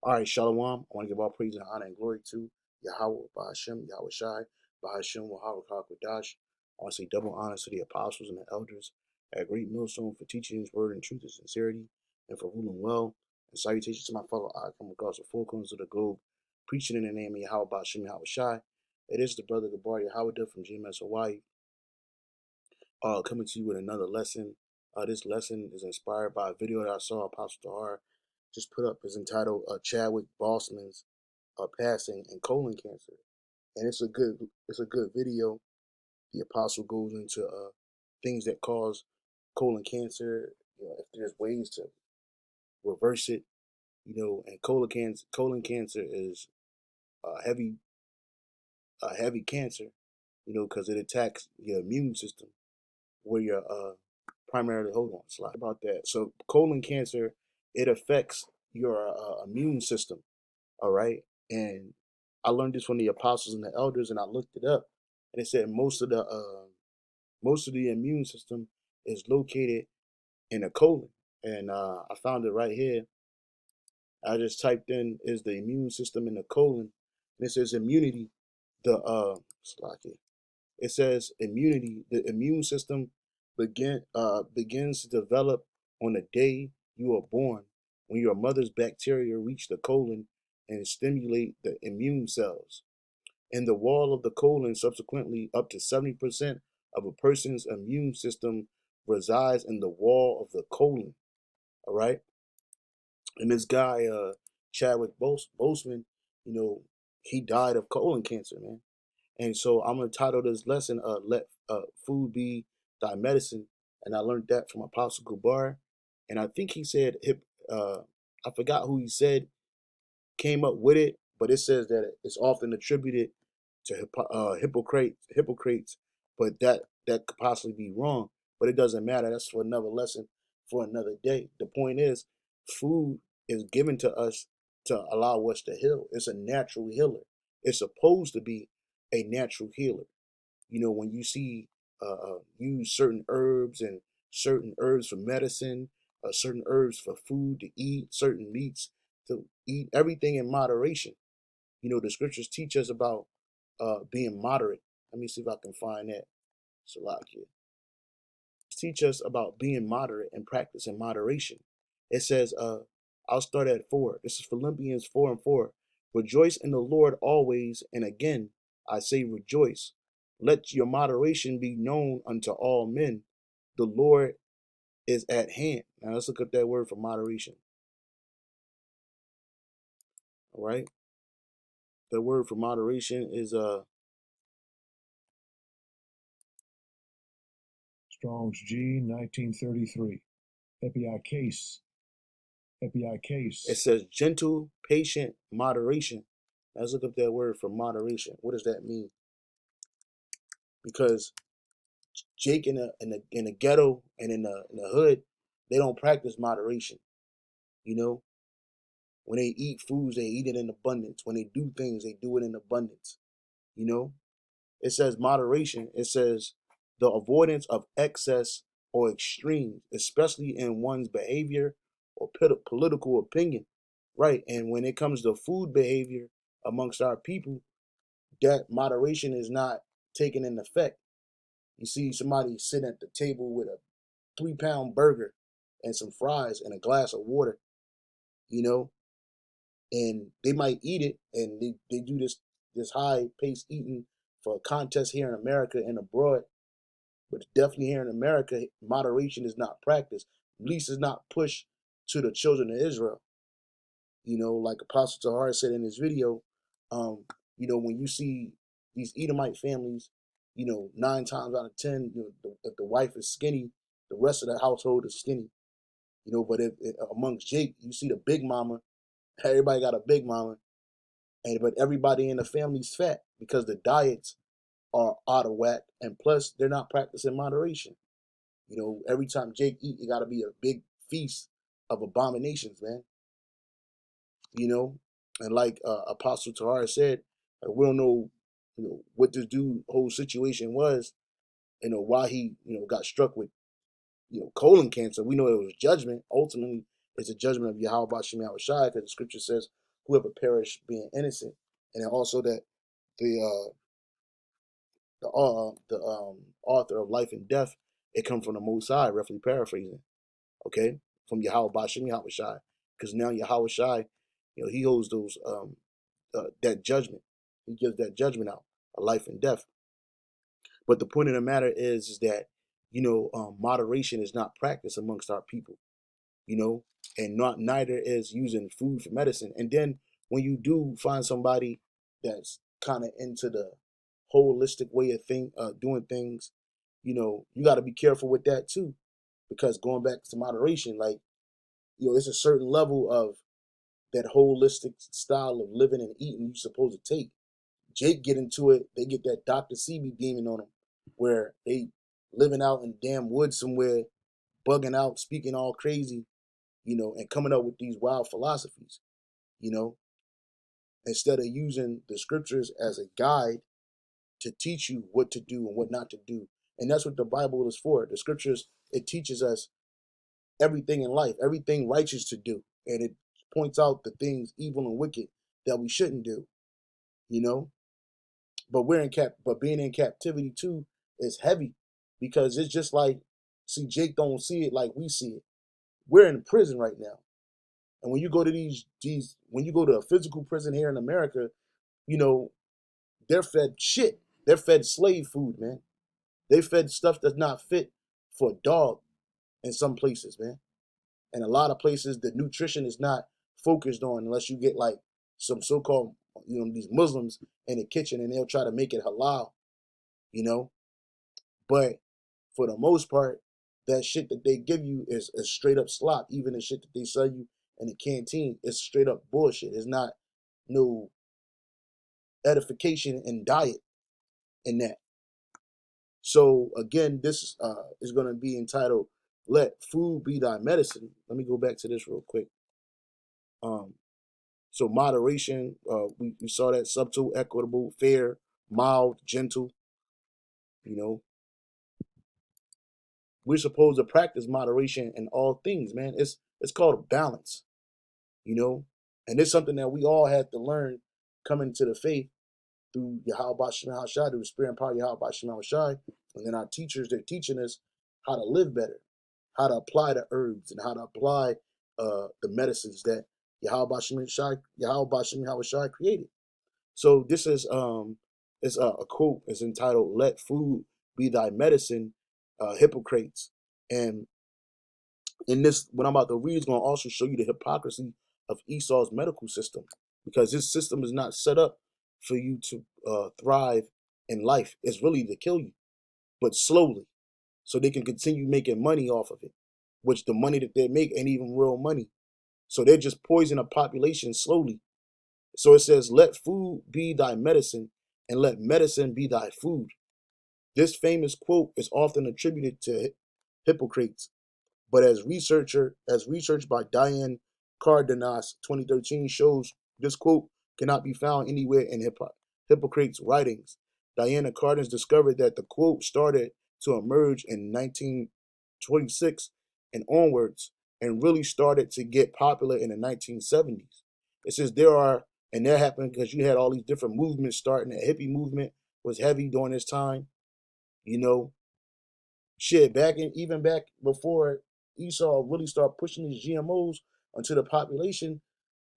All right, Shalom. I want to give all praise and honor and glory to Yahweh, Bahashem, Yahweh Shai, Bahashem, Wahawah Kwadash. I want to say double honors to the apostles and the elders at a great millstone for teaching his word in truth and sincerity and for ruling well. And salutations to my fellow I come across the four corners of the globe, preaching in the name of Yahweh, Bahashem, Yahweh Shai. It is the brother Gabar Yahweh from GMS Hawaii, coming to you with another lesson. This lesson is inspired by a video that I saw Apostle Tahar just put up. It's entitled Chadwick Boseman's passing and colon cancer, and it's a good video. The apostle goes into things that cause colon cancer. If there's ways to reverse it, and colon cancer is a heavy cancer, because it attacks your immune system, where you're primarily, hold on, slide about that. So colon cancer, it affects your immune system. All right. And I learned this from the apostles and the elders, and I looked it up, and it said most of the immune system is located in the colon. And I found it right here. I just typed in, is the immune system in the colon, and it says immunity. It says immunity. The immune system begins to develop on the day you are born, when your mother's bacteria reach the colon and stimulate the immune cells. In the wall of the colon, subsequently, up to 70% of a person's immune system resides in the wall of the colon. All right. And this guy, Chadwick Boseman, he died of colon cancer, man. And so I'm gonna title this lesson, "Let Food Be Thy Medicine," and I learned that from Apostle Gubar, and I think he said, I forgot who he said came up with it, but it says that it's often attributed to Hippocrates, but that could possibly be wrong. But it doesn't matter. That's for another lesson, for another day. The point is, food is given to us to allow us to heal. It's a natural healer. It's supposed to be a natural healer. When you see use certain herbs and certain herbs for medicine, certain herbs for food to eat, certain meats to eat, everything in moderation. The scriptures teach us about being moderate. Let me see if I can find that. Salakia. Teach us about being moderate and practicing moderation. It says, I'll start at 4. This is Philippians 4:4. Rejoice in the Lord always, and again I say rejoice. Let your moderation be known unto all men. The Lord is at hand. Now let's look at that word for moderation. All right. The word for moderation is Strong's G 1933. Epiikes. It says gentle, patient, moderation. Let's look up that word for moderation. What does that mean? Because Jake in the ghetto and in the hood, they don't practice moderation. When they eat foods, they eat it in abundance. When they do things, they do it in abundance. You know, it says moderation. It says the avoidance of excess or extremes, especially in one's behavior or political opinion. Right. And when it comes to food behavior amongst our people, that moderation is not taken in effect. You see somebody sitting at the table with a 3-pound burger and some fries and a glass of water, you know, and they might eat it, and they do this high pace eating for a contest here in America and abroad. But definitely here in America, moderation is not practiced. At least it's not pushed to the children of Israel. Like Apostle Tahar said in his video, when you see these Edomite families, 9 times out of 10, if the wife is skinny, the rest of the household is skinny. But if amongst Jake, you see the big mama, everybody got a big mama, but everybody in the family's fat because the diets are out of whack, and plus they're not practicing moderation. Every time Jake eat, it got to be a big feast of abominations, man. And like Apostle Tahar said, we don't know, what this dude whole situation was, why he, got struck with, colon cancer. We know it was judgment. Ultimately, it's a judgment of Yahweh Bashim Shai, because the scripture says, whoever perished being innocent, and then also that the the author of life and death, it come from the Most High, roughly paraphrasing. Okay, from Yahweh Bashem Yahweh Shai, because now Yahweh Shai, he holds those that judgment. He gives that judgment out, a life and death. But the point of the matter is that moderation is not practiced amongst our people. You know, and not neither is using food for medicine. And then when you do find somebody that's kind of into the holistic way of doing things, you got to be careful with that too, because going back to moderation, like it's a certain level of that holistic style of living and eating you're supposed to take. Jake get into it, they get that Dr. CB demon on them, where they living out in damn woods somewhere, bugging out, speaking all crazy, and coming up with these wild philosophies, you know, instead of using the scriptures as a guide to teach you what to do and what not to do. And that's what the Bible is for. The scriptures, it teaches us everything in life, everything righteous to do. And it points out the things evil and wicked that we shouldn't do, you know. But but being in captivity too is heavy, because it's just like, see, Jake don't see it like we see it. We're in prison right now. And when you go to when you go to a physical prison here in America, you know, they're fed shit. They're fed slave food, man. They fed stuff that's not fit for a dog in some places, man. And a lot of places, the nutrition is not focused on unless you get like some so-called, these Muslims in the kitchen, and they'll try to make it halal, you know. But for the most part, that shit that they give you is straight up slop. Even the shit that they sell you in the canteen is straight up bullshit. It's not no edification and diet in that. So again, this is going to be entitled "Let Food Be Thy Medicine." Let me go back to this real quick. Um, so moderation, we saw that: subtle, equitable, fair, mild, gentle. You know, we're supposed to practice moderation in all things, man. It's called a balance, and it's something that we all had to learn coming to the faith through Yahweh Bashem Hashai, through the spirit and power of Yahweh Bashem Hashai. And then our teachers, they're teaching us how to live better, how to apply the herbs, and how to apply the medicines that Yahweh Bashem Hashai created. So this is a quote. It's entitled "Let Food Be Thy Medicine," Hippocrates. And in this, what I'm about to read is going to also show you the hypocrisy of Esau's medical system, because this system is not set up for you to thrive in life. It's really to kill you, but slowly, so they can continue making money off of it, which the money that they make ain't even real money. So they're just poisoning a population slowly. So it says, "Let food be thy medicine, and let medicine be thy food." This famous quote is often attributed to Hippocrates, but as research by Diane Cardenas 2013 shows, this quote cannot be found anywhere in Hippocrates' writings. Diana Cardenas discovered that the quote started to emerge in 1926 and onwards, and really started to get popular in the 1970s. It says and that happened because you had all these different movements starting. The hippie movement was heavy during this time, you know, shit, even back before Esau really started pushing these GMOs onto the population,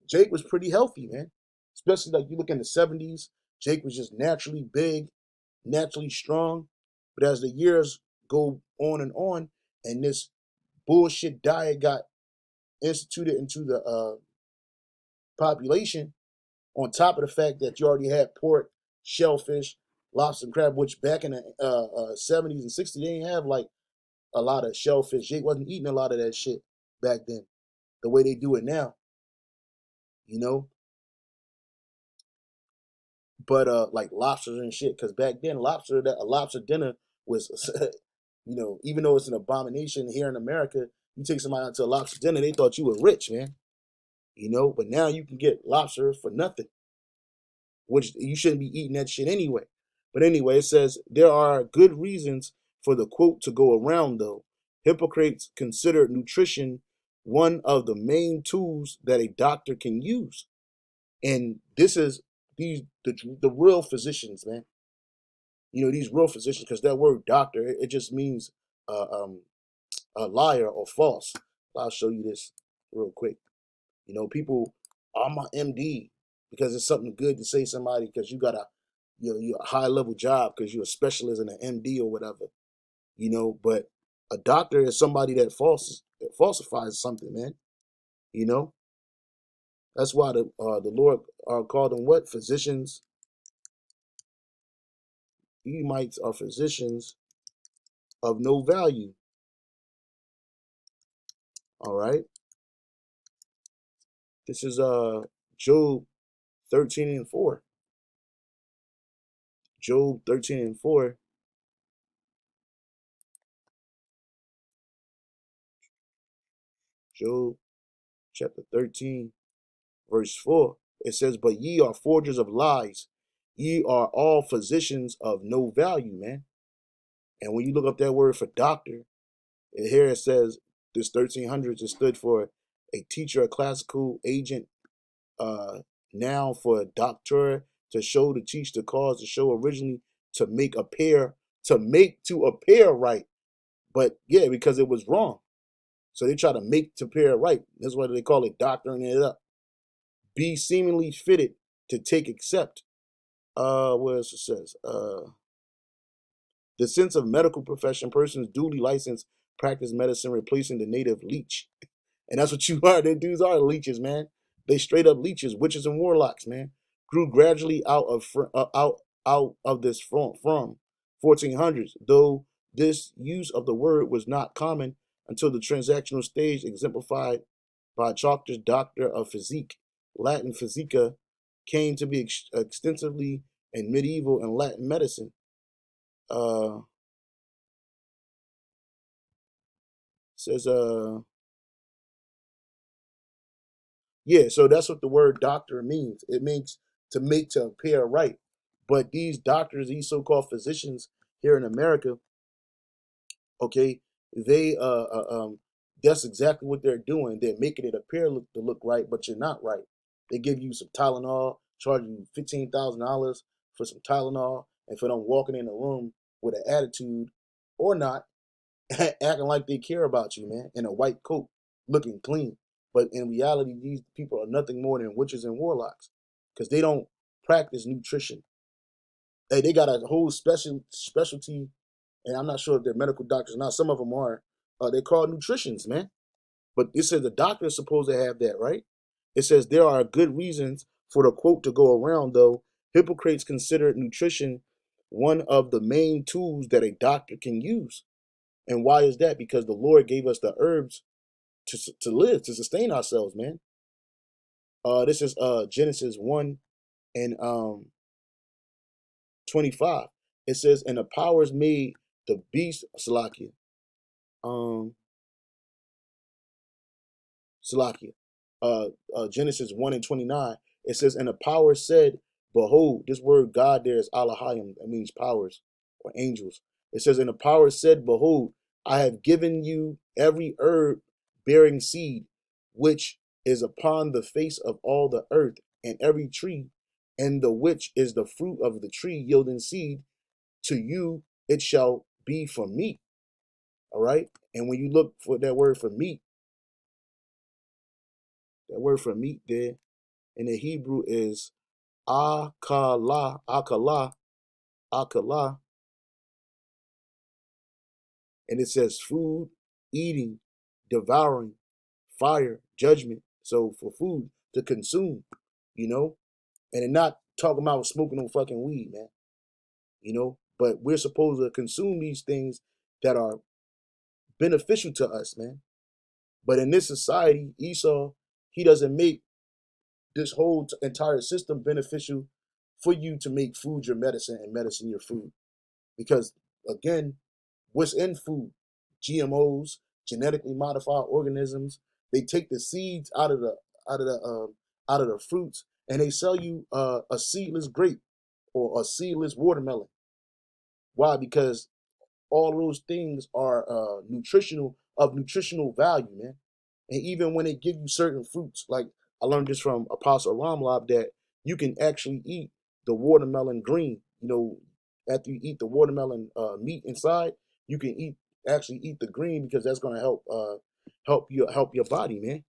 Jake was pretty healthy, man. Especially like you look in the 70s, Jake was just naturally big, naturally strong. But as the years go on, and this bullshit diet got instituted into the population, on top of the fact that you already had pork, shellfish, lobster, and crab, which back in the 70s and 60s, they didn't have like a lot of shellfish. Jake wasn't eating a lot of that shit back then, the way they do it now, you know. But like lobsters and shit, because back then a lobster dinner was, even though it's an abomination here in America, you take somebody out to a lobster dinner, they thought you were rich, man, But now you can get lobster for nothing, which you shouldn't be eating that shit anyway. But anyway, it says there are good reasons for the quote to go around, though. Hippocrates considered nutrition one of the main tools that a doctor can use. And this is the real physicians, man. These real physicians, because that word doctor, it just means uh, um, a liar or false. I'll show you this real quick. People, I'm a MD because it's something good to say somebody because you got you're a high level job because you're a specialist in an MD or whatever. But a doctor is somebody that falsifies something, man. You know, that's why the Lord called them what? Physicians. Mites are physicians of no value. All right. This is Job 13:4. Job 13:4. Job chapter 13, verse 4. It says, "But ye are forgers of lies. Ye are all physicians of no value," man. And when you look up that word for doctor, here it says this 1300s it stood for a teacher, a classical agent, uh, noun for a doctor, to show, to teach, to cause, to show, originally to make appear, to appear right. But yeah, because it was wrong. So they try to make to appear right. That's why they call it doctoring it up. Be seemingly fitted to take except. What else it says? The sense of medical profession, persons duly licensed practice medicine, replacing the native leech. And that's what you are. Them dudes are leeches, man. They straight up leeches, witches and warlocks, man. Grew gradually out of this from 1400s, though this use of the word was not common until the transactional stage exemplified by Chalker's Doctor of Physique, Latin Physica, came to be extensively in medieval and Latin medicine. Uh, says Yeah, so that's what the word doctor means. It means to make to appear right. But these doctors, these so-called physicians here in America, okay, they that's exactly what they're doing. They're making it appear to look right, but you're not right. They give you some Tylenol, charge you $15,000 for some Tylenol, and for them walking in the room with an attitude or not, acting like they care about you, man, in a white coat, looking clean. But in reality, these people are nothing more than witches and warlocks because they don't practice nutrition. Hey, they got a whole specialty, and I'm not sure if they're medical doctors or not. Some of them are. They're called nutritionists, man. But it says the doctor is supposed to have that, right? It says there are good reasons for the quote to go around, though. Hippocrates considered nutrition one of the main tools that a doctor can use. And why is that? Because the Lord gave us the herbs to live, to sustain ourselves, man. This is Genesis 1 and 25. It says, "And the powers made the beast Salakia." Um Salakia. Genesis 1 and 29. It says, "And the power said, Behold," this word God there is Alahayim, that means powers or angels. It says, "And the power said, Behold, I have given you every herb bearing seed, which is upon the face of all the earth, and every tree, and the which is the fruit of the tree yielding seed, to you it shall be for meat." All right. And when you look for that word for meat, that word for meat there in the Hebrew is akala, akala, akala, and it says food, eating, devouring, fire, judgment. So for food to consume, you know, and they're not talking about smoking no fucking weed, man, but we're supposed to consume these things that are beneficial to us, man. But in this society, Esau, he doesn't make this whole entire system beneficial for you to make food your medicine and medicine your food. Because again, what's in food? GMOs, genetically modified organisms. They take the seeds out of the out of the fruits, and they sell you a seedless grape or a seedless watermelon. Why? Because all those things are nutritional value, man. And even when they give you certain fruits, like I learned this from Apostle Ramlab that you can actually eat the watermelon green. After you eat the watermelon meat inside, you can actually eat the green because that's going to help your body, man.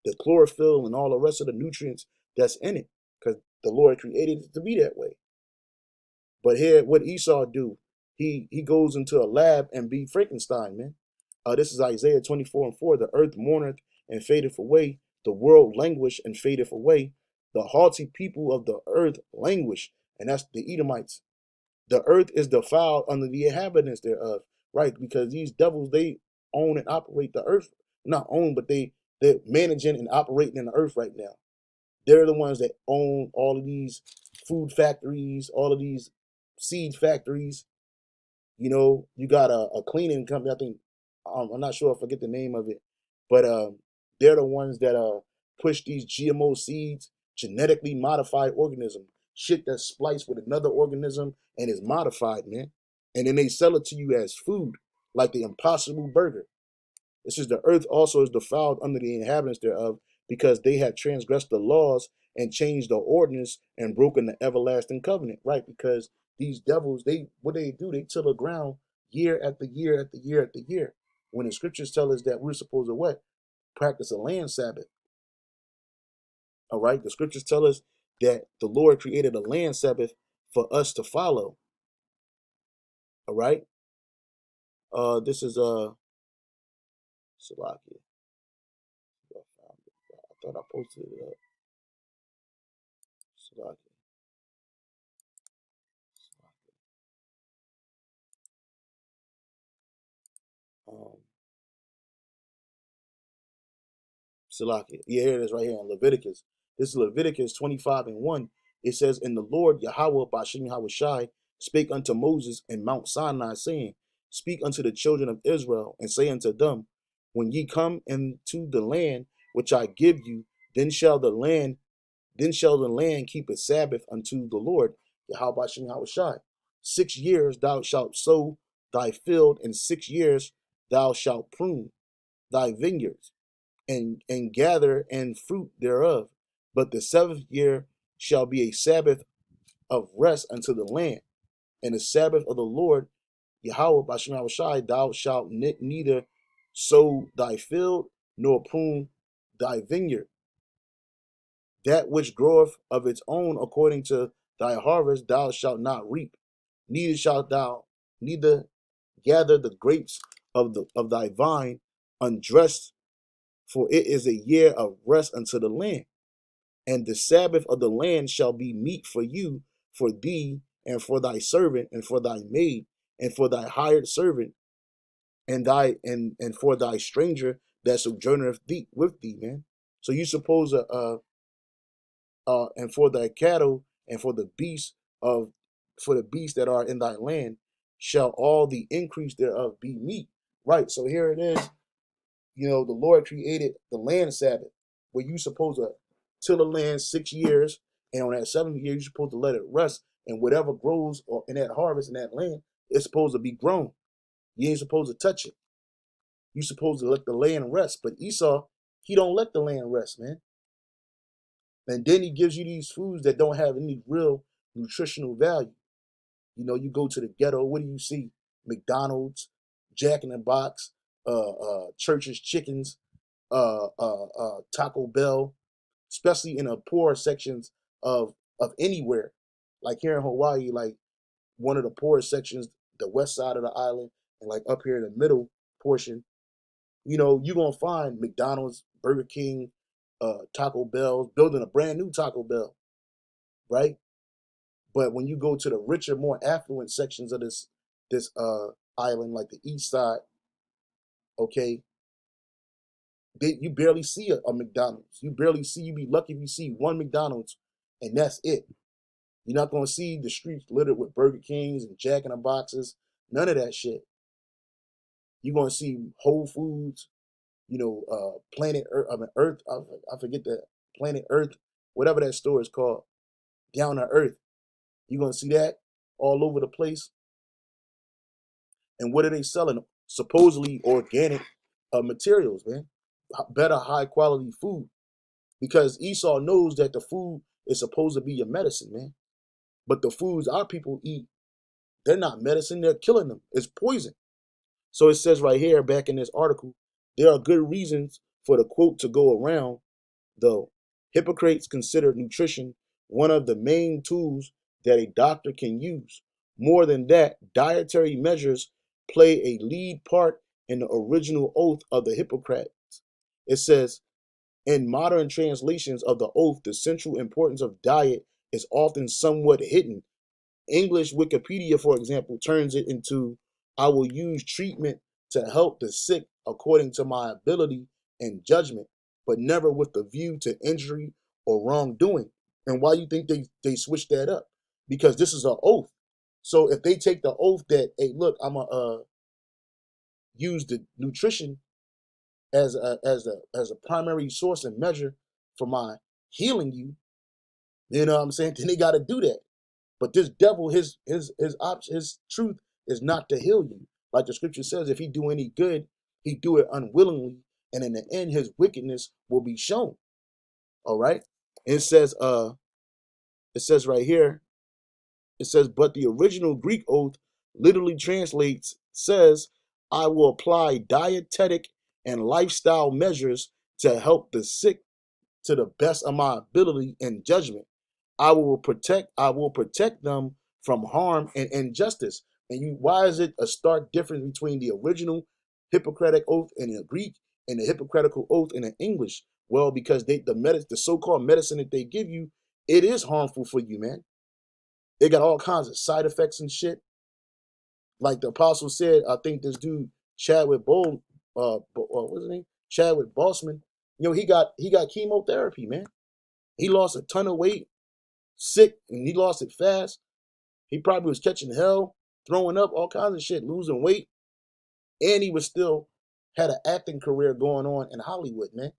The chlorophyll and all the rest of the nutrients that's in it, because the Lord created it to be that way. But here, what Esau do? He goes into a lab and be Frankenstein, man. This is Isaiah 24:4. The earth mourneth and fadeth away. The world languish and fadeth away. The haughty people of the earth languish, and that's the Edomites. The earth is defiled under the inhabitants thereof, right? Because these devils, they own and operate the earth. Not own, but they're managing and operating in the earth right now. They're the ones that own all of these food factories, all of these seed factories. You got a cleaning company. I think I'm not sure. I forget the name of it, but they're the ones that push these GMO seeds, genetically modified organism, shit that's spliced with another organism and is modified, man. And then they sell it to you as food, like the Impossible Burger. It says the earth also is defiled under the inhabitants thereof, because they have transgressed the laws and changed the ordinance and broken the everlasting covenant. Right? Because these devils, what they do, they till the ground year after year after year after year. When the scriptures tell us that we're supposed to what? Practice a land Sabbath. All right. The scriptures tell us that the Lord created a land Sabbath for us to follow. All right. This is Salakia. I thought I posted it up. Salakia. Um, Salakia. Yeah, here it is right here in Leviticus. This is Leviticus 25:1. It says, "And the Lord Yahweh Bashem Yahushai spake unto Moses in Mount Sinai, saying, Speak unto the children of Israel, and say unto them, When ye come into the land which I give you, then shall the land keep a Sabbath unto the Lord Yahweh Bashem Yahushai. 6 years thou shalt sow thy field, and 6 years thou shalt prune thy vineyards and gather and fruit thereof. But the seventh year shall be a Sabbath of rest unto the land, and the Sabbath of the Lord Yahweh Bashem Shai. Thou shalt neither sow thy field nor prune thy vineyard. That which groweth of its own according to thy harvest thou shalt not reap, neither shalt thou neither gather the grapes of thy vine undressed, for it is a year of rest unto the land. And the Sabbath of the land shall be meat for you, for thee, and for thy servant, and for thy maid, and for thy hired servant, and for thy stranger that sojourneth thee with thee, man. So you suppose and for thy cattle, and for the beasts that are in thy land, shall all the increase thereof be meat. Right. So here it is. The Lord created the land Sabbath, where you supposed to till the land 6 years, and on that seventh year you're supposed to let it rest, and whatever grows or in that harvest in that land, it's supposed to be grown. You ain't supposed to touch it. You supposed to let the land rest. But Esau, he don't let the land rest, man. And then he gives you these foods that don't have any real nutritional value. You go to the ghetto, what do you see? McDonald's, Jack in the Box, Church's Chickens, Taco Bell, especially in the poor sections of anywhere. Like here in Hawaii, like one of the poorest sections, the west side of the island, and like up here in the middle portion, you're gonna find McDonald's, Burger King, Taco Bell, building a brand new Taco Bell, right? But when you go to the richer, more affluent sections of this island, like the east side, okay, you barely see a McDonald's. You barely see. You be lucky if you see one McDonald's, and that's it. You're not gonna see the streets littered with Burger Kings and Jack in the Boxes. None of that shit. You're gonna see Whole Foods. Planet Earth. I mean, Earth. I forget the Planet Earth, whatever that store is called. Down to Earth. You're gonna see that all over the place. And what are they selling? Supposedly organic materials, man. Better, high quality food. because Esau knows that the food is supposed to be your medicine, man. But the foods our people eat, they're not medicine, they're killing them. It's poison. So it says right here, back in this article, there are good reasons for the quote to go around, though. Hippocrates considered nutrition one of the main tools that a doctor can use. More than that, dietary measures play a lead part in the original oath of the Hippocrates. It says, in modern translations of the oath, the central importance of diet is often somewhat hidden. English Wikipedia, for example, turns it into I will use treatment to help the sick according to my ability and judgment, but never with the view to injury or wrongdoing. And why you think they switched that up? Because this is an oath. So if they take the oath that, hey, look, I'm gonna use the nutrition as a primary source and measure for my healing you, you know what I'm saying? Then they got to do that. But this devil, his truth is not to heal you. Like the scripture says, if he do any good, he do it unwillingly, and in the end, his wickedness will be shown. All right. It says right here, it says, but the original Greek oath literally translates, says, I will apply dietetic and lifestyle measures to help the sick to the best of my ability and judgment. I will protect them from harm and injustice. And you why is it a stark difference between the original Hippocratic oath in the Greek and the Hippocratical oath in the English? Well, because the so-called medicine that they give you, it is harmful for you, man. They got all kinds of side effects and shit. Like the apostle said, I think this dude Chadwick Bowl, what's his name? Chadwick Boseman. He got chemotherapy, man. He lost a ton of weight, sick, and he lost it fast. He probably was catching hell, throwing up, all kinds of shit, losing weight, and he was still had an acting career going on in Hollywood, man.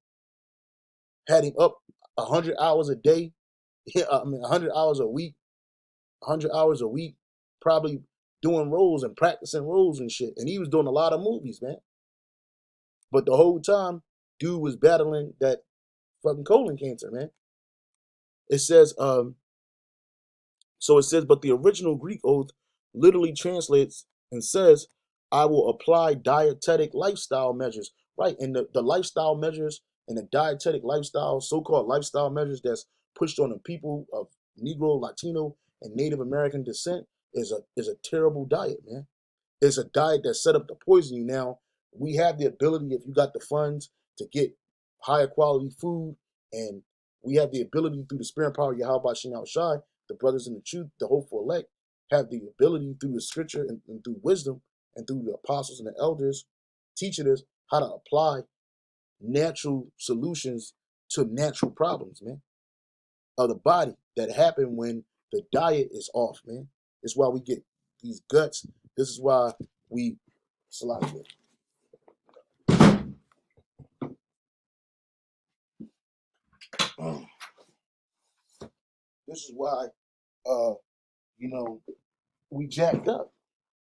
Had him up 100 hours a day, yeah, I mean 100 hours a week, 100 hours a week, probably doing roles and practicing roles and shit. And he was doing a lot of movies, man. But the whole time, dude was battling that fucking colon cancer, man. It says, so it says, but the original Greek oath literally translates and says, I will apply dietetic lifestyle measures. Right. And the lifestyle measures and the dietetic lifestyle, so-called lifestyle measures that's pushed on the people of Negro, Latino, and Native American descent is a terrible diet, man. It's a diet that's set up to poison you. Now, we have the ability, if you got the funds, to get higher quality food, and we have the ability through the spirit and power of Yahweh Shem Shai, the brothers in the truth, the hopeful elect, have the ability through the scripture and through wisdom and through the apostles and the elders teaching us how to apply natural solutions to natural problems, man, of the body that happen when the diet is off, man. It's why we get these guts. This is why we Salakia. This is why uh you know we jacked up.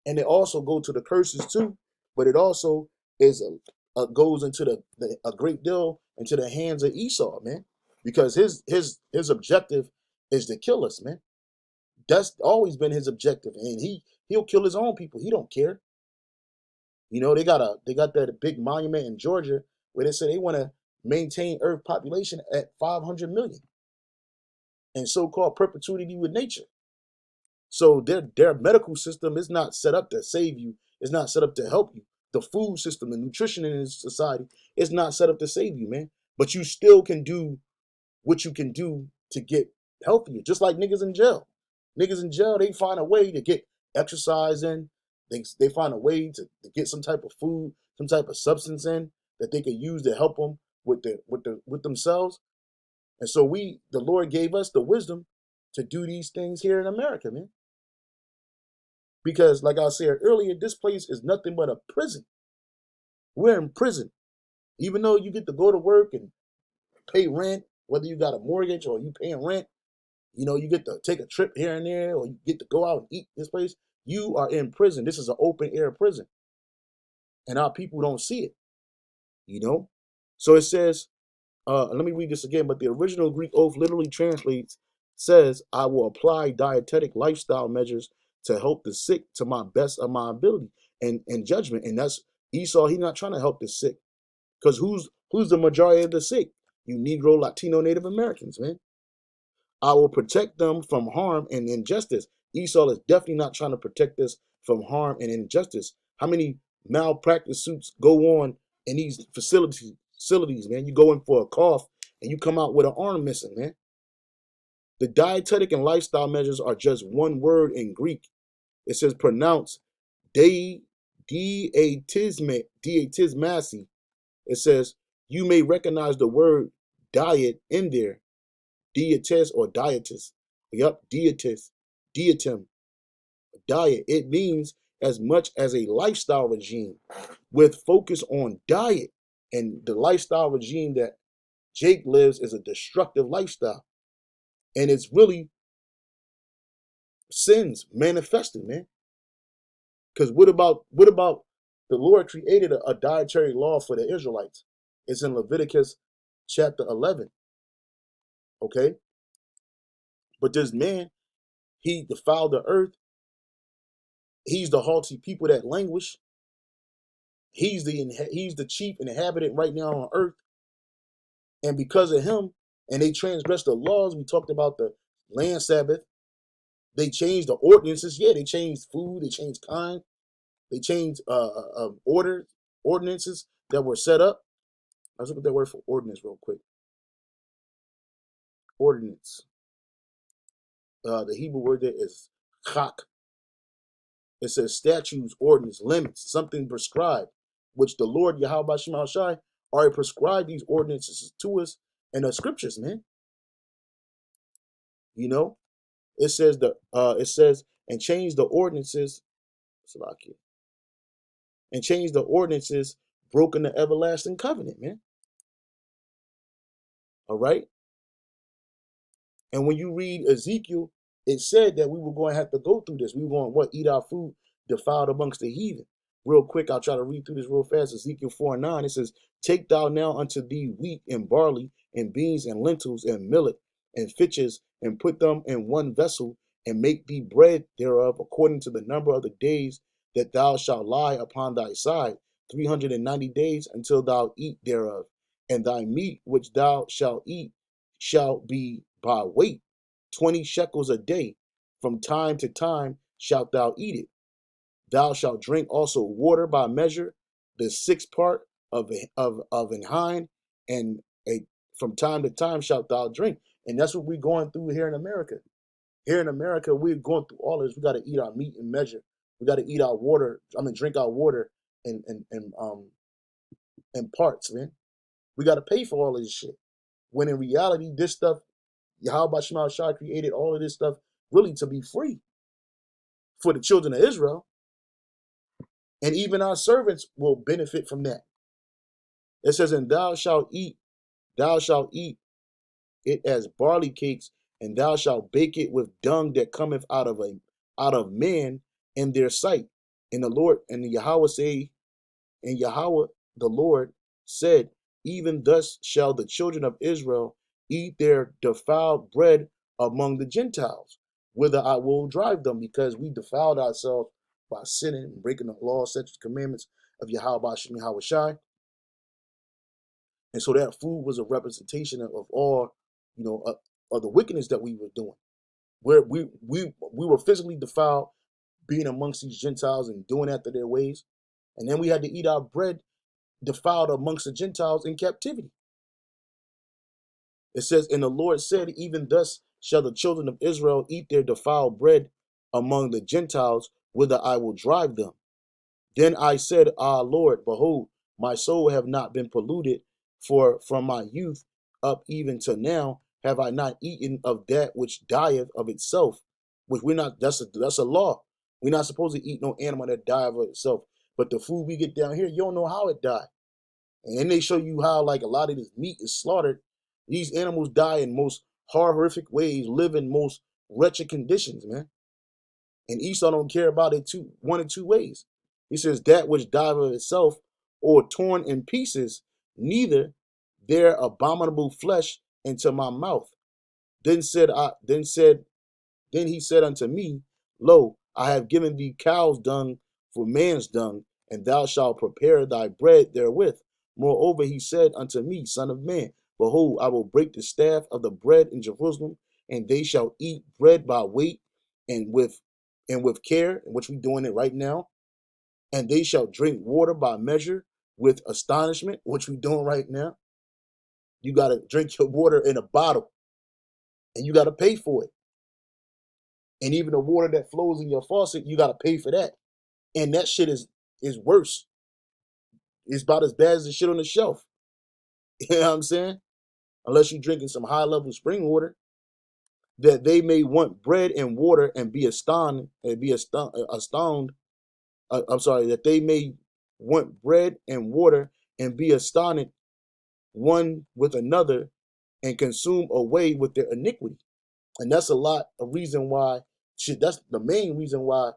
And it also go to the curses too, but it also is goes into the a great deal into the hands of Esau, man, because his objective is to kill us, man. That's always been his objective, and he'll kill his own people. He don't care. They got that big monument in Georgia where they say they want to maintain Earth population at 500 million and so-called perpetuity with nature. So their medical system is not set up to save you. It's not set up to help you. The food system, the nutrition in this society is not set up to save you, man. But you still can do what you can do to get healthier. Just like niggas in jail. Niggas in jail, they find a way to get exercise in. They find a way to get some type of food, some type of substance in that they could use to help them with themselves. And so the Lord gave us the wisdom to do these things here in America, man. Because, like I said earlier, this place is nothing but a prison. We're in prison. Even though you get to go to work and pay rent, whether you got a mortgage or you paying rent, you get to take a trip here and there, or you get to go out and eat this place. You are in prison. This is an open air prison. And our people don't see it, you know? So it says, Let me read this again. But the original Greek oath literally translates, says, I will apply dietetic lifestyle measures to help the sick to my best of my ability and judgment. And that's Esau. He's not trying to help the sick. Because who's the majority of the sick? You Negro, Latino, Native Americans, man. I will protect them from harm and injustice. Esau is definitely not trying to protect us from harm and injustice. How many malpractice suits go on in these facilities, man? You go in for a cough and you come out with an arm missing, man. The dietetic and lifestyle measures are just one word in Greek. It says pronounce de diatismasi. It says you may recognize the word diet in there, dietis or dietis. Yup, dietis, dietum, diet. It means as much as a lifestyle regime with focus on diet. And the lifestyle regime that Jake lives is a destructive lifestyle. And it's really sins manifested, man. Because what about the Lord created a dietary law for the Israelites? It's in Leviticus chapter 11. Okay. But this man, he defiled the earth. He's the haughty people that languish. He's the chief inhabitant right now on earth. And because of him, and they transgressed the laws, we talked about the land Sabbath. They changed the ordinances. Yeah, they changed food. They changed kind. They changed ordinances that were set up. Let's look at that word for ordinance real quick. Ordinance. The Hebrew word there is chak. It says statutes, ordinance, limits, something prescribed, which the Lord Yahweh Shema Shai already prescribed these ordinances to us in the scriptures, man. You know, it says and change the ordinances, and change the ordinances, broken the everlasting covenant, man. All right. And when you read Ezekiel, it said that we were going to have to go through this. We were going to eat our food defiled amongst the heathen. Real quick, I'll try to read through this real fast. Ezekiel 4:9, it says, take thou now unto thee wheat and barley and beans and lentils and millet and fitches and put them in one vessel and make thee bread thereof according to the number of the days that thou shalt lie upon thy side, 390 days until thou eat thereof. And thy meat which thou shalt eat shall be by weight, 20 shekels a day. From time to time shalt thou eat it. Thou shalt drink also water by measure, the sixth part of an hind, and from time to time shalt thou drink. And that's what we're going through here in America. Here in America, we're going through all this. We got to eat our meat in measure. We got to eat our water. Drink our water in parts, man. We got to pay for all of this shit. When in reality, this stuff, Yahweh Shema Shai created all of this stuff really to be free for the children of Israel. And even our servants will benefit from that. It says, and thou shalt eat it as barley cakes, and thou shalt bake it with dung that cometh out of men in their sight. And the Lord and the Yahweh say, and Yahweh the Lord said, even thus shall the children of Israel eat their defiled bread among the Gentiles, whither I will drive them, because we defiled ourselves by sinning and breaking the law, statutes, commandments of Yahweh Shem Yahweh Shai. And so that food was a representation of all, of the wickedness that we were doing. Where we were physically defiled, being amongst these Gentiles and doing after their ways. And then we had to eat our bread defiled amongst the Gentiles in captivity. It says, and the Lord said, even thus shall the children of Israel eat their defiled bread among the Gentiles, whither I will drive them. Then I said, ah, Lord, behold, my soul have not been polluted, for from my youth up even to now have I not eaten of that which dieth of itself. Which we're not, that's a law. We're not supposed to eat no animal that dieth of itself. But the food we get down here, you don't know how it died. And then they show you how like a lot of this meat is slaughtered. These animals die in most horrific ways, live in most wretched conditions, man. And Esau don't care about it one of two ways. He says that which dieth of itself or torn in pieces, neither their abominable flesh into my mouth. Then said I then he said unto me, Lo, I have given thee cow's dung for man's dung, and thou shalt prepare thy bread therewith. Moreover, he said unto me, Son of man, behold, I will break the staff of the bread in Jerusalem, and they shall eat bread by weight and with care, which we doing it right now, and they shall drink water by measure with astonishment, which we doing right now. You gotta drink your water in a bottle, and you gotta pay for it. And even the water that flows in your faucet, you gotta pay for that. And that shit is worse. It's about as bad as the shit on the shelf. You know what I'm saying? Unless you're drinking some high level spring water, that they may want bread and water and be astounded. I'm sorry, that they may want bread and water and be astonished one with another and consume away with their iniquity. And that's a lot of reason why shit. That's the main reason why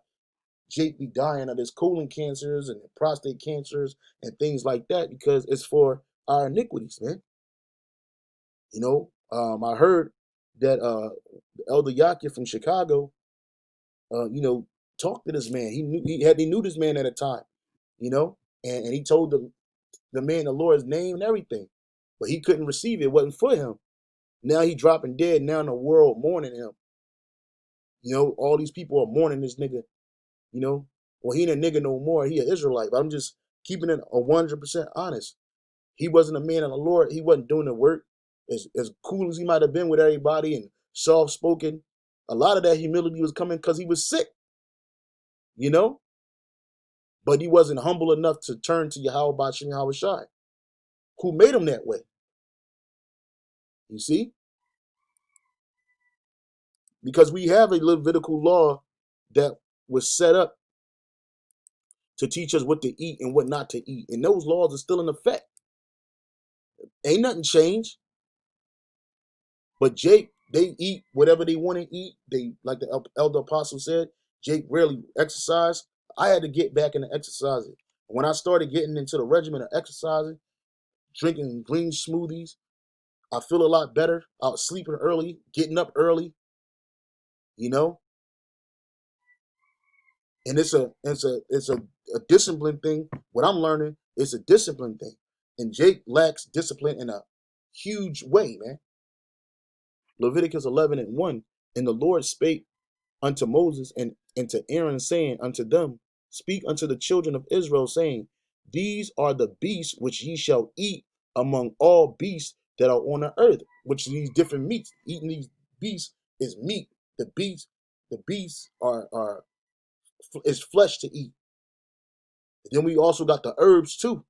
Jake be dying of his colon cancers and prostate cancers and things like that, because it's for our iniquities, man. You know, I heard that Elder Yakir from Chicago, you know, talked to this man. He knew this man at a time, you know, and he told the man the Lord's name and everything, but he couldn't receive it. It wasn't for him. Now he dropping dead. Now the world mourning him. You know, all these people are mourning this nigga. You know, well, he ain't a nigga no more. He an Israelite. But I'm just keeping it 100% honest. He wasn't a man of the Lord. He wasn't doing the work. As cool as he might have been with everybody and soft spoken, a lot of that humility was coming because he was sick. You know, but he wasn't humble enough to turn to Yahweh Bashim Yahweh Shai, who made him that way. You see, because we have a Levitical law that was set up to teach us what to eat and what not to eat, and those laws are still in effect. Ain't nothing changed. But Jake, they eat whatever they want to eat. They, like the elder apostle said, Jake rarely exercised. I had to get back into exercising. When I started getting into the regimen of exercising, drinking green smoothies, I feel a lot better. I was sleeping early, getting up early, you know. And it's a discipline thing. What I'm learning is a discipline thing. And Jake lacks discipline in a huge way, man. Leviticus 11:1, and the Lord spake unto Moses and to Aaron, saying unto them, Speak unto the children of Israel, saying, These are the beasts which ye shall eat among all beasts that are on the earth. Which these different meats. Eating these beasts is meat. The beasts are is flesh to eat. Then we also got the herbs too.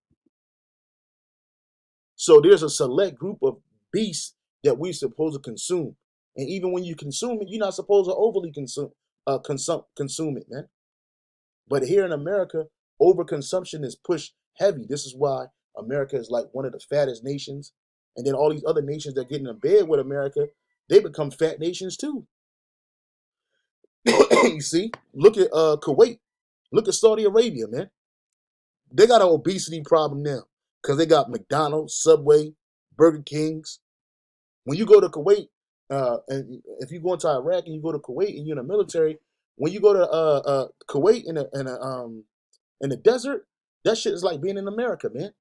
So there's a select group of beasts that we're supposed to consume. And even when you consume it, you're not supposed to overly consume it, man. But here in America, overconsumption is pushed heavy. This is why America is like one of the fattest nations. And then all these other nations that get in bed with America, they become fat nations too. You see, look at Kuwait. Look at Saudi Arabia, man. They got an obesity problem now because they got McDonald's, Subway, Burger Kings. When you go to Kuwait, and if you go into Iraq and you go to Kuwait and you're in the military, when you go to Kuwait in the desert, that shit is like being in America, man.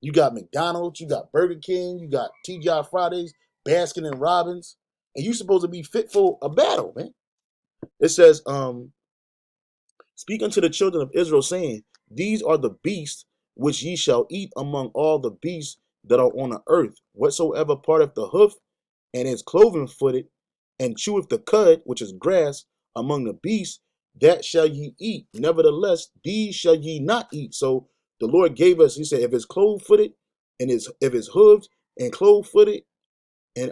You got McDonald's, you got Burger King, you got TGI Fridays, Baskin and Robbins, and you supposed to be fit for a battle, man. It says, Speak unto the children of Israel, saying, These are the beasts which ye shall eat among all the beasts that are on the earth. Whatsoever parteth the hoof and is cloven footed, and cheweth the cud, which is grass, among the beasts, that shall ye eat. Nevertheless, these shall ye not eat. So the Lord gave us, he said, if it's clove footed and if it's hooved and clove footed and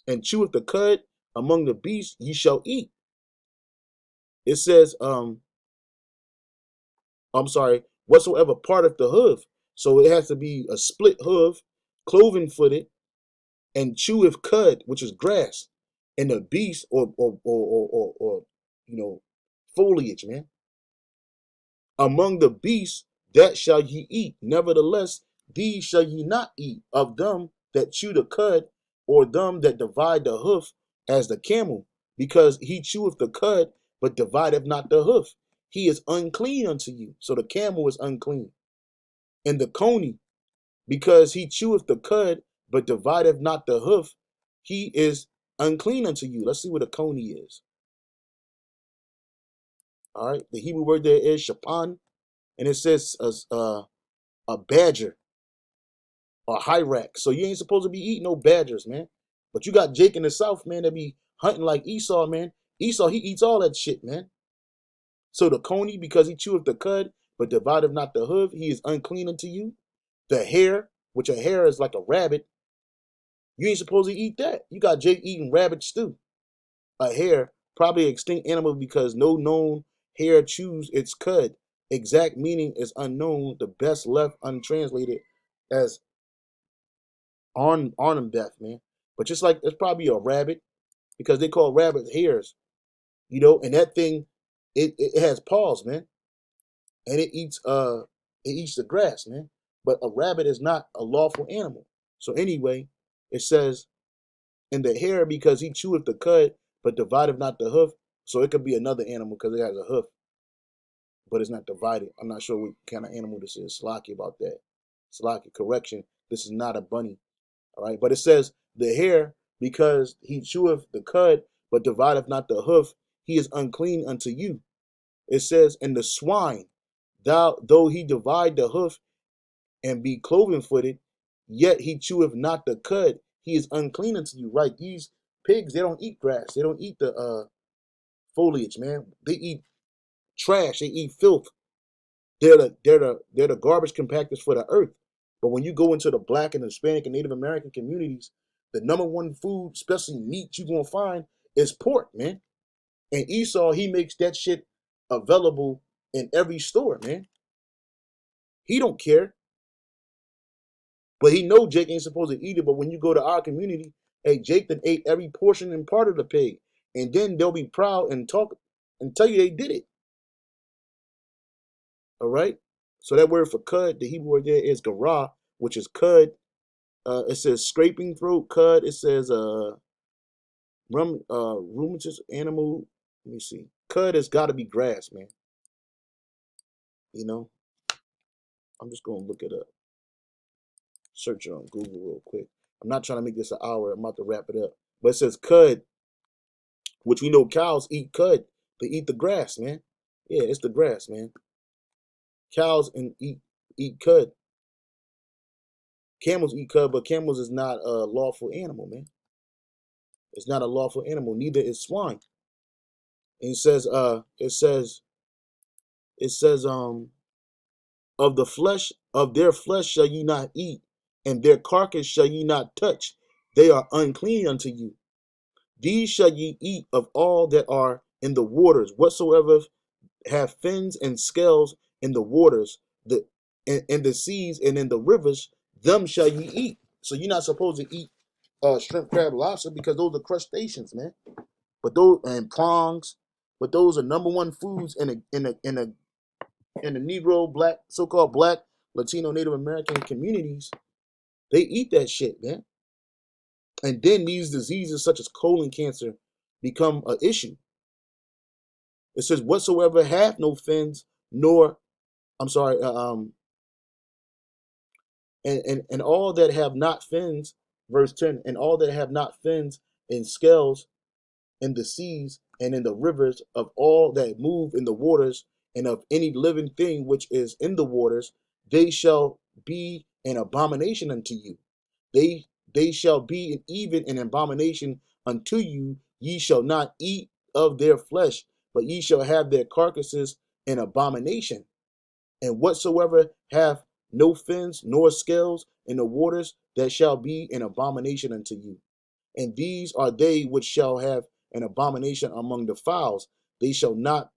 cheweth the cud among the beasts, ye shall eat. It says, I'm sorry, whatsoever part of the hoof. So it has to be a split hoof, cloven footed, and cheweth cud, which is grass, and the beast or foliage, man. Among the beasts that shall ye eat. Nevertheless, These shall ye not eat of them that chew the cud, or them that divide the hoof, as the camel, because he cheweth the cud, but divideth not the hoof. He is unclean unto you. So the camel is unclean. And the coney, because he cheweth the cud, but divideth not the hoof, he is unclean unto you. Let's see what a coney is. All right, the Hebrew word there is shapan, and it says a badger or hyrax. So you ain't supposed to be eating no badgers, man. But you got Jake in the South, man, that be hunting like Esau, man. Esau, he eats all that shit, man. So the coney, because he cheweth the cud, but divideth not the hoof, he is unclean unto you. The hare, which a hare is like a rabbit, you ain't supposed to eat that. You got Jake eating rabbit stew. A hare, probably an extinct animal because no known hare chews its cud. Exact meaning is unknown. The best left untranslated as on death, man. But just like it's probably a rabbit because they call rabbits hares, and that thing, it has paws, man, and it eats the grass, man. But a rabbit is not a lawful animal. So anyway, it says in the hare because he cheweth the cud, but divideth not the hoof. So it could be another animal because it has a hoof, but it's not divided. I'm not sure what kind of animal this is. Slocky about that. Slocky, correction. This is not a bunny. All right. But it says the hare, because he cheweth the cud, but divideth not the hoof, he is unclean unto you. It says, and the swine, though he divide the hoof and be cloven footed, yet he cheweth not the cud, he is unclean unto you. Right? These pigs, they don't eat grass. They don't eat the foliage, man. They eat trash. They eat filth. They're the garbage compactors for the earth. But when you go into the Black and Hispanic and Native American communities, the number one food, especially meat, you're gonna find is pork, man. And Esau, he makes that shit available in every store, man. He don't care, but he know Jake ain't supposed to eat it. But when you go to our community, hey, Jake then ate every portion and part of the pig, and then they'll be proud and talk and tell you they did it. All right. So that word for cud, the Hebrew word there is garah, which is cud. It says scraping throat cud. It says ruminantous animal. Let me see. Cud has got to be grass, man. You know, I'm just gonna look it up. Search it on Google real quick. I'm not trying to make this an hour. I'm about to wrap it up. But it says cud, which we know cows eat cud. They eat the grass, man. Yeah, it's the grass, man. Cows and eat cud. Camels eat cud, but camels is not a lawful animal, man. It's not a lawful animal. Neither is swine. And it says, of the flesh of their flesh shall ye not eat, and their carcass shall ye not touch. They are unclean unto you. These shall ye eat of all that are in the waters, whatsoever have fins and scales in the waters, in the seas and in the rivers, them shall ye eat. So you're not supposed to eat shrimp, crab, lobster because those are crustaceans, man. But those and prongs, but those are number one foods in the Negro, black, so-called black, Latino, Native American communities. They eat that shit, man. And then these diseases such as colon cancer become an issue. It says, whatsoever hath no fins, nor, I'm sorry, and all that have not fins, verse 10, and all that have not fins and scales in the seas and in the rivers of all that move in the waters and of any living thing which is in the waters, they shall be an abomination unto you. They they shall be even an abomination unto you. Ye shall not eat of their flesh, but ye shall have their carcasses an abomination. And whatsoever hath no fins nor scales in the waters, that shall be an abomination unto you. And these are they which shall have an abomination among the fowls. They shall not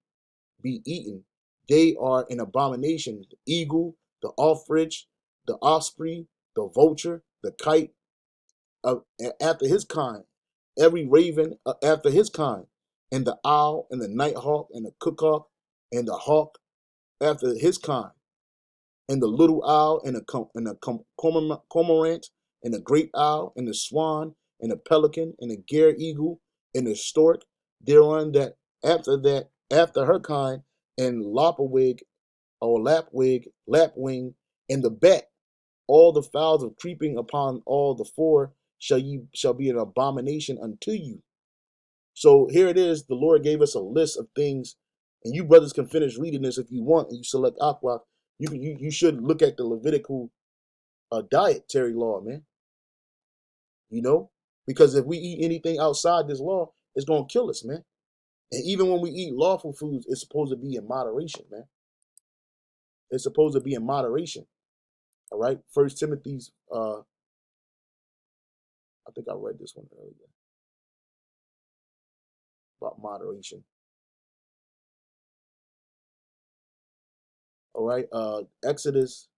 be eaten. They are an abomination. The eagle, the ostrich, the osprey, the vulture, the kite, after his kind, every raven after his kind, and the owl, and the nighthawk, and the cuckoo, and the hawk after his kind. and the little owl, and cormorant, and the great owl, and the swan, and the pelican, and the gare eagle, and the stork, thereon after her kind, and lopawig or lapwing, and the bat, all the fowls of creeping upon all the four shall be an abomination unto you. So here it is. The Lord gave us a list of things, and you brothers can finish reading this if you want, and you select aqua. You should look at the Levitical dietary law, man. You know, because if we eat anything outside this law, it's gonna kill us, man. And even when we eat lawful foods, it's supposed to be in moderation, man. It's supposed to be in moderation. All right. First Timothy's. I think I read this one earlier about moderation. All right. Exodus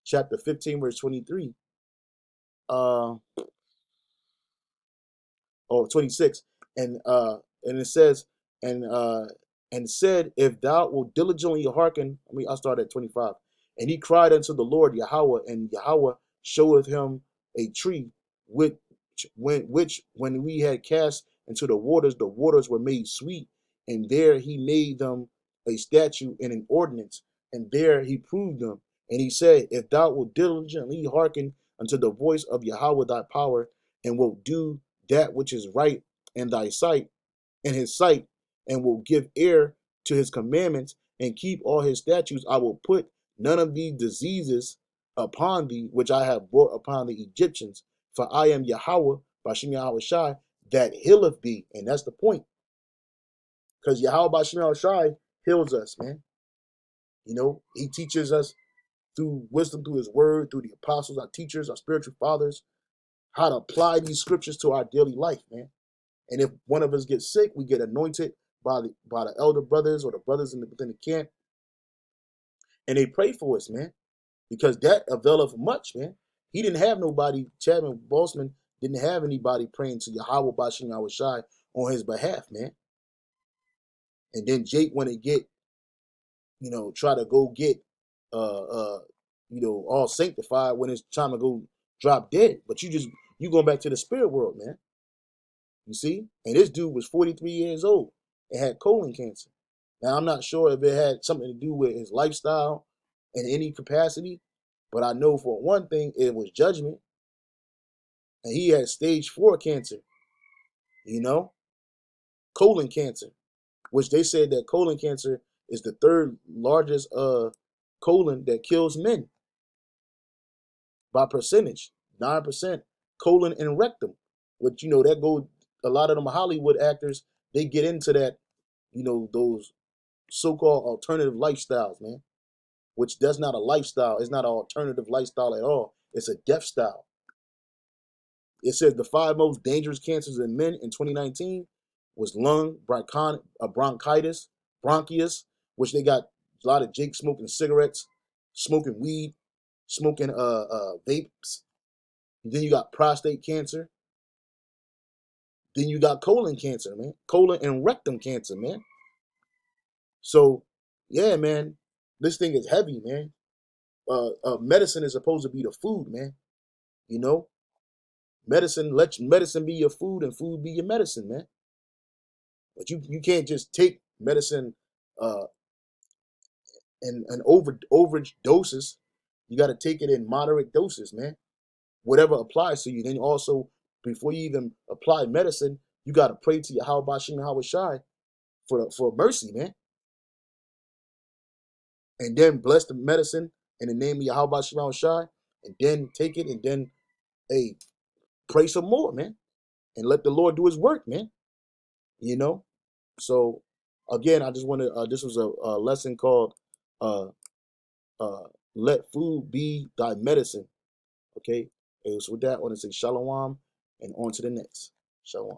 chapter 15, verse 23. Uh, or 26, and it says, and uh and said, if thou wilt diligently hearken. I'll start at 25. And he cried unto the Lord Yahweh, and Yahweh showeth him a tree, which when we had cast into the waters were made sweet, and there he made them a statute and an ordinance, and there he proved them. And he said, if thou wilt diligently hearken unto the voice of Yahweh thy power, and wilt do that which is right in thy sight, in his sight, and will give ear to his commandments, and keep all his statutes, I will put none of these diseases upon thee, which I have brought upon the Egyptians. For I am Yahweh, Bashem Yahweh Shai, that healeth thee. And that's the point. Because Yahweh Bashem Yahweh Shai heals us, man. You know, he teaches us through wisdom, through his word, through the apostles, our teachers, our spiritual fathers, how to apply these scriptures to our daily life, man. And if one of us gets sick, we get anointed by the elder brothers or the brothers within the camp, and they pray for us, man, because that availeth much, man. He didn't have nobody. Chadman Bossman didn't have anybody praying to Yahweh Bashem Yahweh Shai on his behalf, man. And then Jake want to get, try to go get, all sanctified when it's time to go drop dead. But you going back to the spirit world, man. You see? And this dude was 43 years old and had colon cancer. Now, I'm not sure if it had something to do with his lifestyle in any capacity, but I know for one thing, it was judgment. And he had stage 4 cancer, you know, colon cancer, which they said that colon cancer is the third largest colon that kills men by percentage, 9%, colon and rectum, which, that go, a lot of them Hollywood actors, they get into that, those so-called alternative lifestyles, man, which that's not a lifestyle. It's not an alternative lifestyle at all. It's a death style. It says the 5 most dangerous cancers in men in 2019 was lung, bronchitis, bronchitis, which they got a lot of Jake smoking cigarettes, smoking weed, smoking vapes. And then you got prostate cancer. Then you got colon cancer, man. Colon and rectum cancer, man. So, yeah, man, this thing is heavy, man. Medicine is supposed to be the food, man. You know, let medicine be your food and food be your medicine, man. But you can't just take medicine uh and overage doses. You got to take it in moderate doses, man. Whatever applies to you. Then also, before you even apply medicine, you got to pray to your Yahweh Bashem Yahweh Shai for mercy, man. And then bless the medicine in the name of Yahweh Bashem Yahweh Shai, and then take it and then, hey, pray some more, man, and let the Lord do his work, man. You know? So again, I just want to this was a lesson called uh uh let food be thy medicine. Okay. And so with that, I want to say shalom and on to the next. Shalom.